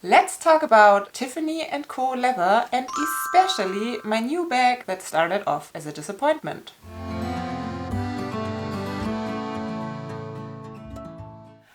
Let's talk about Tiffany Co leather and especially my new bag that started off as a disappointment.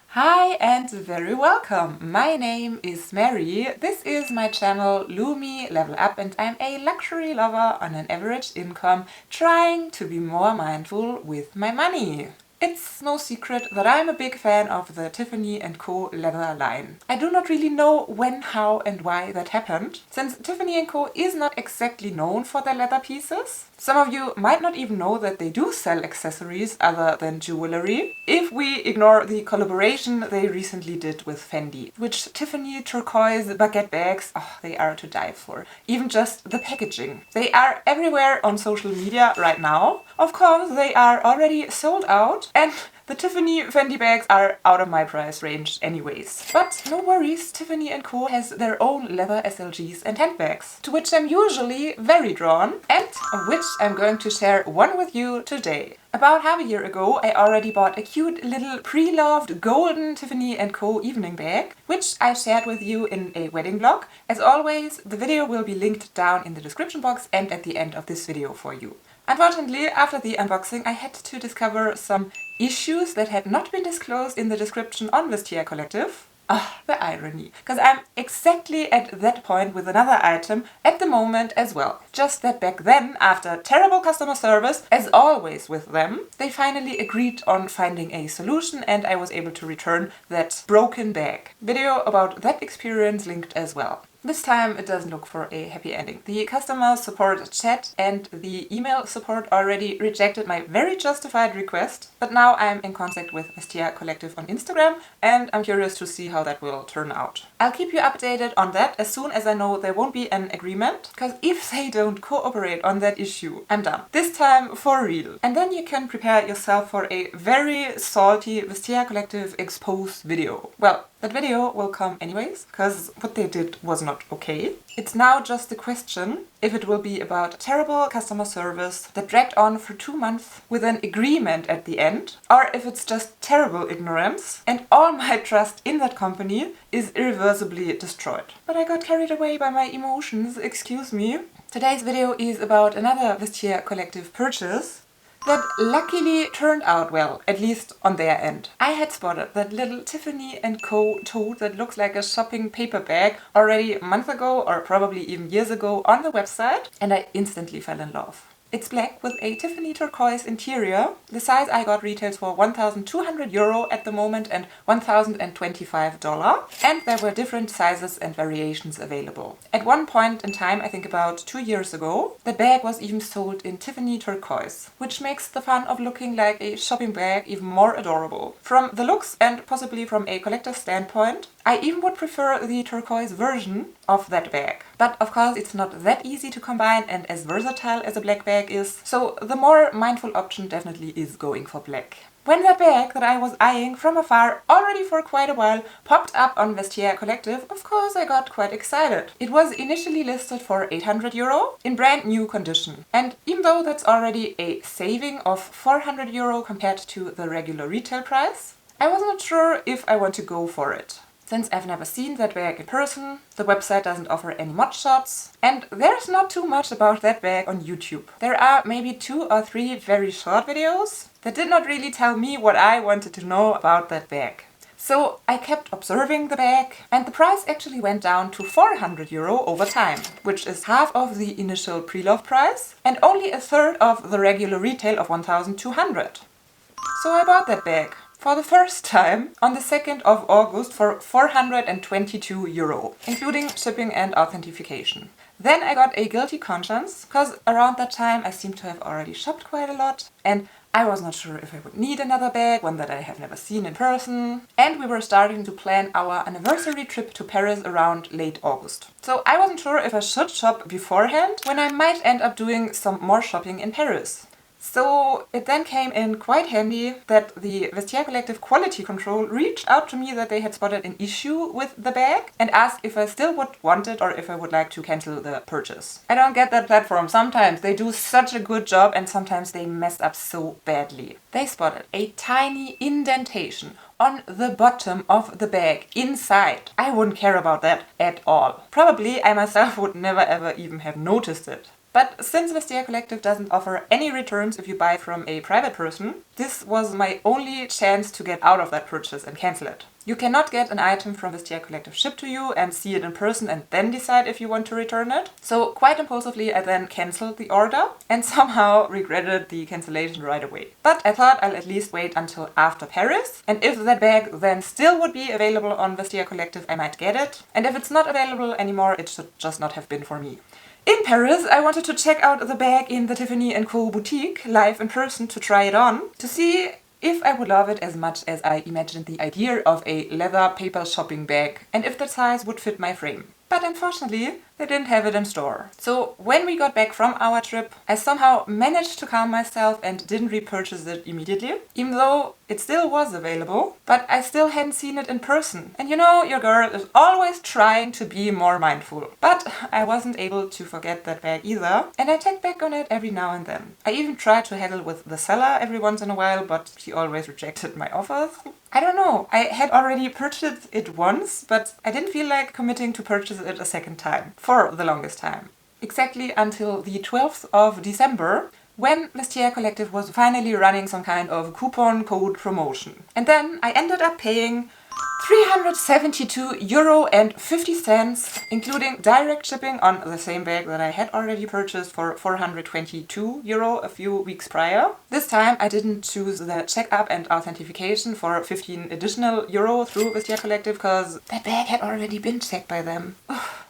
Hi and very welcome! My name is Mary, this is my channel Lumi Level Up and I'm a luxury lover on an average income trying to be more mindful with my money. It's no secret that I'm a big fan of the Tiffany Co leather line. I do not really know when, how and why that happened, since Tiffany Co is not exactly known for their leather pieces. Some of you might not even know that they do sell accessories other than jewelry, if we ignore the collaboration they recently did with Fendi, which Tiffany turquoise baguette bags, they are to die for. Even just the packaging. They are everywhere on social media right now. Of course, they are already sold out, and the Tiffany Fendi bags are out of my price range anyways. But no worries, Tiffany Co has their own leather SLGs and handbags, to which I'm usually very drawn, and of which I'm going to share one with you today. About half a year ago, I already bought a cute little pre-loved golden Tiffany Co evening bag, which I shared with you in a wedding vlog. As always, the video will be linked down in the description box and at the end of this video for you. Unfortunately, after the unboxing, I had to discover some issues that had not been disclosed in the description on Vestiaire Collective. The irony. Because I'm exactly at that point with another item at the moment as well. Just that back then, after terrible customer service, as always with them, they finally agreed on finding a solution and I was able to return that broken bag. Video about that experience linked as well. This time it doesn't look for a happy ending. The customer support chat and the email support already rejected my very justified request, but now I'm in contact with Vestiaire Collective on Instagram and I'm curious to see how that will turn out. I'll keep you updated on that as soon as I know there won't be an agreement, because if they don't cooperate on that issue, I'm done. This time for real. And then you can prepare yourself for a very salty Vestiaire Collective expose video. Well, that video will come anyways, because what they did was not okay. It's now just a question if it will be about terrible customer service that dragged on for 2 months with an agreement at the end, or if it's just terrible ignorance and all my trust in that company is irreversibly destroyed. But I got carried away by my emotions, excuse me. Today's video is about another Vestiaire Collective purchase that luckily turned out well, at least on their end. I had spotted that little Tiffany Co tote that looks like a shopping paper bag already a month ago or probably even years ago on the website and I instantly fell in love. It's black with a Tiffany turquoise interior. The size I got retails for €1,200 at the moment and $1,025, and there were different sizes and variations available. At one point in time, I think about 2 years ago, the bag was even sold in Tiffany turquoise, which makes the fun of looking like a shopping bag even more adorable. From the looks and possibly from a collector's standpoint, I even would prefer the turquoise version of that bag. But of course it's not that easy to combine and as versatile as a black bag is, so the more mindful option definitely is going for black. When that bag that I was eyeing from afar already for quite a while popped up on Vestiaire Collective, of course I got quite excited. It was initially listed for €800 in brand new condition. And even though that's already a saving of €400 compared to the regular retail price, I wasn't sure if I want to go for it. Since I've never seen that bag in person, the website doesn't offer any mod shots, and there's not too much about that bag on YouTube. There are maybe 2 or 3 very short videos that did not really tell me what I wanted to know about that bag. So I kept observing the bag, and the price actually went down to €400 over time, which is half of the initial pre-loved price and only a third of the regular retail of $1,200. So I bought that bag for the first time on the 2nd of August for €422, including shipping and authentication. Then I got a guilty conscience, because around that time I seemed to have already shopped quite a lot and I was not sure if I would need another bag, one that I have never seen in person. And we were starting to plan our anniversary trip to Paris around late August. So I wasn't sure if I should shop beforehand when I might end up doing some more shopping in Paris. So it then came in quite handy that the Vestiaire Collective quality control reached out to me that they had spotted an issue with the bag and asked if I still would want it or if I would like to cancel the purchase. I don't get that platform. Sometimes they do such a good job and sometimes they mess up so badly. They spotted a tiny indentation on the bottom of the bag inside. I wouldn't care about that at all. Probably I myself would never ever even have noticed it. But since Vestiaire Collective doesn't offer any returns if you buy from a private person, this was my only chance to get out of that purchase and cancel it. You cannot get an item from Vestiaire Collective shipped to you and see it in person and then decide if you want to return it. So quite impulsively I then cancelled the order and somehow regretted the cancellation right away. But I thought I'll at least wait until after Paris, and if that bag then still would be available on Vestiaire Collective I might get it, and if it's not available anymore it should just not have been for me. In Paris, I wanted to check out the bag in the Tiffany Co boutique live in person to try it on, to see if I would love it as much as I imagined the idea of a leather paper shopping bag and if the size would fit my frame. But unfortunately, they didn't have it in store. So when we got back from our trip, I somehow managed to calm myself and didn't repurchase it immediately, even though it still was available, but I still hadn't seen it in person. And you know, your girl is always trying to be more mindful. But I wasn't able to forget that bag either, and I check back on it every now and then. I even tried to haggle with the seller every once in a while, but she always rejected my offers. I don't know, I had already purchased it once, but I didn't feel like committing to purchase it a second time, for the longest time. Exactly until the 12th of December, when Vestiaire Collective was finally running some kind of coupon code promotion. And then I ended up paying €372.50, including direct shipping on the same bag that I had already purchased for €422 a few weeks prior. This time I didn't choose the checkup and authentication for 15 additional euro through Vestiaire Collective because that bag had already been checked by them.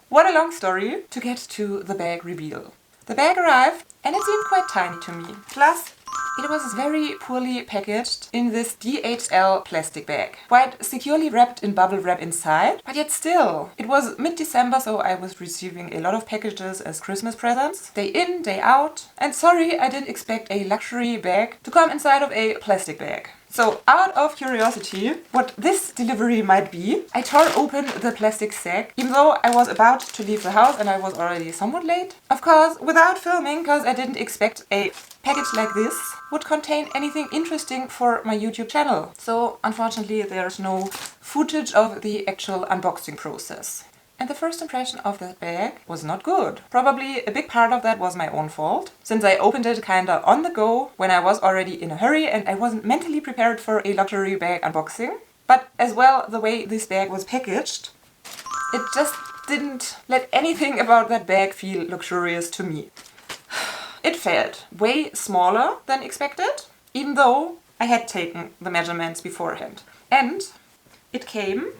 What a long story to get to the bag reveal. The bag arrived and it seemed quite tiny to me. Plus, it was very poorly packaged in this DHL plastic bag, quite securely wrapped in bubble wrap inside, but yet still. It was mid-December, so I was receiving a lot of packages as Christmas presents, day in, day out, and sorry, I didn't expect a luxury bag to come inside of a plastic bag. So, out of curiosity, what this delivery might be, I tore open the plastic sack, even though I was about to leave the house and I was already somewhat late. Of course, without filming, because I didn't expect a package like this would contain anything interesting for my YouTube channel. So, unfortunately, there's no footage of the actual unboxing process. And the first impression of that bag was not good. Probably a big part of that was my own fault, since I opened it kinda on the go when I was already in a hurry and I wasn't mentally prepared for a luxury bag unboxing. But as well, the way this bag was packaged, it just didn't let anything about that bag feel luxurious to me. It felt way smaller than expected, even though I had taken the measurements beforehand. And it came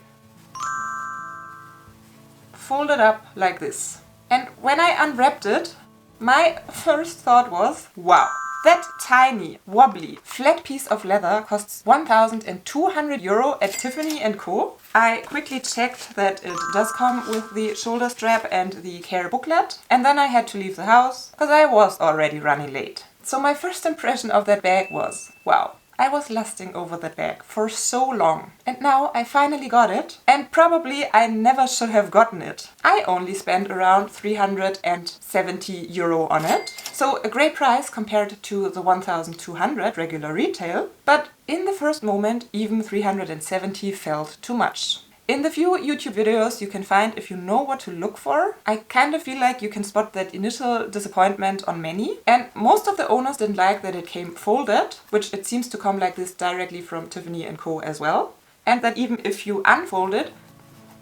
folded up like this. And when I unwrapped it, my first thought was, wow, that tiny, wobbly, flat piece of leather costs €1,200 at Tiffany Co. I quickly checked that it does come with the shoulder strap and the care booklet, and then I had to leave the house because I was already running late. So my first impression of that bag was, wow. I was lusting over that bag for so long, and now I finally got it, and probably I never should have gotten it. I only spent around €370 on it, so a great price compared to the 1,200 regular retail, but in the first moment even 370 felt too much. In the few YouTube videos you can find if you know what to look for, I kind of feel like you can spot that initial disappointment on many. And most of the owners didn't like that it came folded, which it seems to come like this directly from Tiffany Co as well. And that even if you unfold it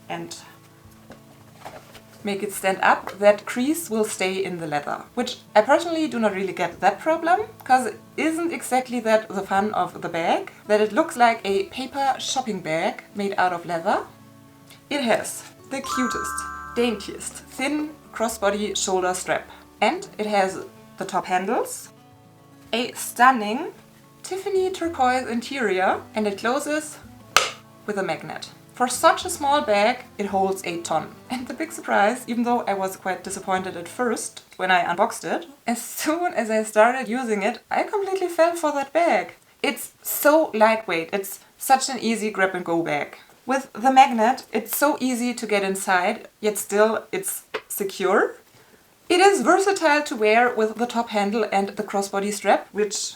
and make it stand up, that crease will stay in the leather. Which I personally do not really get that problem, because it isn't exactly that the fun of the bag, that it looks like a paper shopping bag made out of leather. It has the cutest, daintiest, thin crossbody shoulder strap. And it has the top handles, a stunning Tiffany turquoise interior, and it closes with a magnet. For such a small bag, it holds a ton. And the big surprise, even though I was quite disappointed at first when I unboxed it, as soon as I started using it, I completely fell for that bag. It's so lightweight, it's such an easy grab and go bag. With the magnet, it's so easy to get inside, yet still it's secure. It is versatile to wear with the top handle and the crossbody strap, which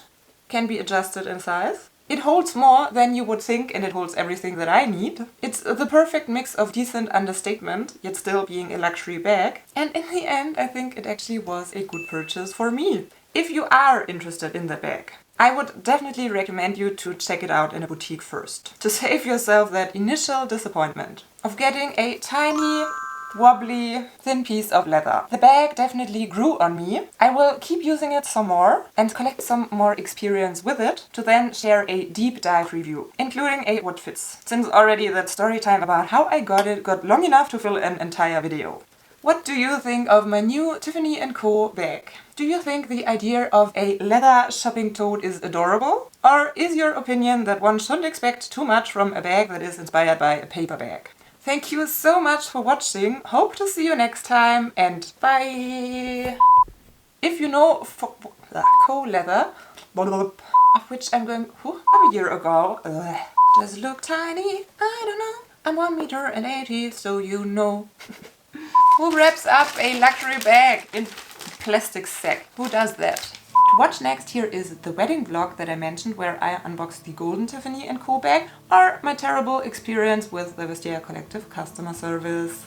can be adjusted in size. It holds more than you would think, and it holds everything that I need. It's the perfect mix of decent understatement, yet still being a luxury bag. And in the end, I think it actually was a good purchase for me. If you are interested in the bag, I would definitely recommend you to check it out in a boutique first, to save yourself that initial disappointment of getting a tiny, wobbly, thin piece of leather. The bag definitely grew on me. I will keep using it some more and collect some more experience with it to then share a deep dive review, including a what fits, since already that story time about how I got it got long enough to fill an entire video. What do you think of my new Tiffany Co bag? Do you think the idea of a leather shopping tote is adorable? Or is your opinion that one shouldn't expect too much from a bag that is inspired by a paper bag? Thank you so much for watching. Hope to see you next time, and bye! If you know Co leather, of which I'm going a year ago, does look tiny, I don't know. I'm 1.80 m, so you know. Who wraps up a luxury bag in plastic sack? Who does that? To watch next, here is the wedding vlog that I mentioned, where I unboxed the golden Tiffany Co bag, or my terrible experience with the Vestiaire Collective customer service.